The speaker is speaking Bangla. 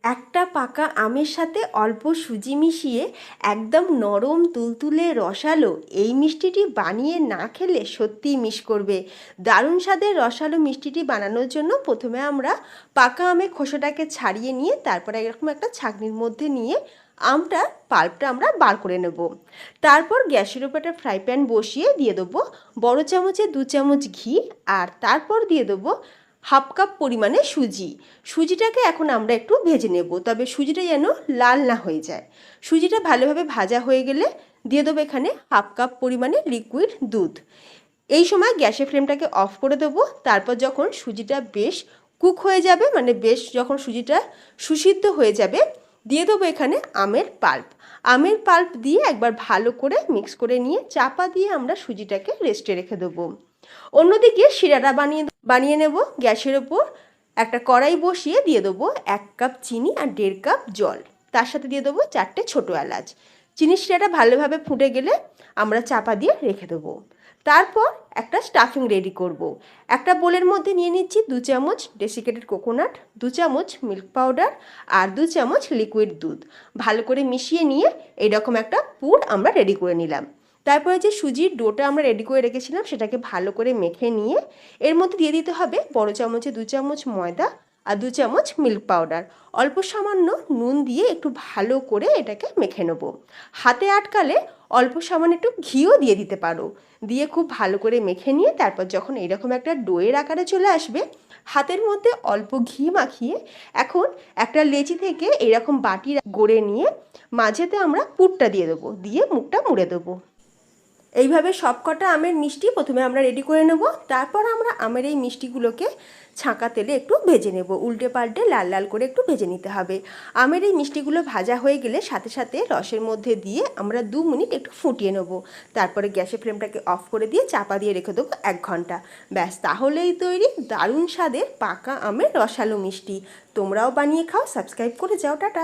একটা পাকা আমের সাথে অল্প সুজি মিশিয়ে একদম নরম তুলতুলে রসালো এই মিষ্টিটি বানিয়ে না খেলে সত্যিই মিস করবে। দারুণ স্বাদের রসালো মিষ্টিটি বানানোর জন্য প্রথমে আমরা পাকা আমের খোসাটাকে ছাড়িয়ে নিয়ে তারপরে এরকম একটা ছাঁকনির মধ্যে নিয়ে আমটা পাল্পটা আমরা বার করে নেব। তারপর গ্যাসের উপর একটা ফ্রাই প্যান বসিয়ে দিয়ে দেবো বড় চামচে 2 চামচ ঘি, আর তারপর দিয়ে দেবো হাফ কাপ পরিমাণে সুজিটাকে এখন আমরা একটু ভেজে নেব, তবে সুজিটা যেন লাল না হয়ে যায়। সুজিটা ভালোভাবে ভাজা হয়ে গেলে দিয়ে দেবো এখানে হাফ কাপ পরিমাণে লিকুইড দুধ। এই সময় গ্যাসের ফ্লেমটাকে অফ করে দেবো। তারপর যখন সুজিটা বেশ কুক হয়ে যাবে, মানে বেশ যখন সুজিটা সুসিদ্ধ হয়ে যাবে, দিয়ে দেবো এখানে আমের পাল্প দিয়ে একবার ভালো করে মিক্স করে নিয়ে চাপা দিয়ে আমরা সুজিটাকে রেস্টে রেখে দেবো। অন্যদিকে শিরাটা বানিয়ে নেব। গ্যাসের ওপর একটা কড়াই বসিয়ে দিয়ে দেবো 1 কাপ চিনি আর 1.5 কাপ জল, তার সাথে দিয়ে দেবো 4টে ছোটো এলাচ। চিনি শিরাটা ভালোভাবে ফুটে গেলে আমরা চাপা দিয়ে রেখে দেবো। তারপর একটা স্টাফিং রেডি করব। একটা বোলের মধ্যে নিয়ে নিচ্ছি 2 চামচ ডেসিকেটেড কোকোনাট, 2 চামচ মিল্ক পাউডার আর 2 চামচ লিকুইড দুধ। ভালো করে মিশিয়ে নিয়ে এইরকম একটা পুর আমরা রেডি করে নিলাম। তারপরে যে সুজির ডোটা আমরা রেডি করে রেখেছিলাম সেটাকে ভালো করে মেখে নিয়ে এর মধ্যে দিয়ে দিতে হবে বড় চামচে 2 চামচ ময়দা আর 2 চামচ মিল্ক পাউডার। অল্প সামান্য নুন দিয়ে একটু ভালো করে এটাকে মেখে নেব। হাতে আটকালে অল্প সামান্য একটু ঘিও দিয়ে দিতে পারো। দিয়ে খুব ভালো করে মেখে নিয়ে তারপর যখন এরকম একটা ডোয়ের আকারে চলে আসবে, হাতের মধ্যে অল্প ঘি মাখিয়ে এখন একটা লেচি থেকে এরকম বাটি গড়ে নিয়ে মাঝেতে আমরা পুরটা দিয়ে দেবো, দিয়ে মুখটা মুড়ে দেবো। এইভাবে সবকটা আমের মিষ্টি প্রথমে আমরা রেডি করে নেব। তারপর আমরা আমের এই মিষ্টিগুলোকে ছাঁকা তেলে একটু ভেজে নেব, উল্টে পাল্টে লাল লাল করে একটু ভেজে নিতে হবে। আমের এই মিষ্টিগুলো ভাজা হয়ে গেলে সাথে সাথে রসের মধ্যে দিয়ে আমরা 2 মিনিট একটু ফুটিয়ে নেব। তারপরে গ্যাসের ফ্লেমটাকে অফ করে দিয়ে চাপা দিয়ে রেখে দেবো 1 ঘন্টা। ব্যাস, তাহলেই তৈরি দারুণ স্বাদের পাকা আমের রসালো মিষ্টি। তোমরাও বানিয়ে খাও, সাবস্ক্রাইব করে যাও, টাটা।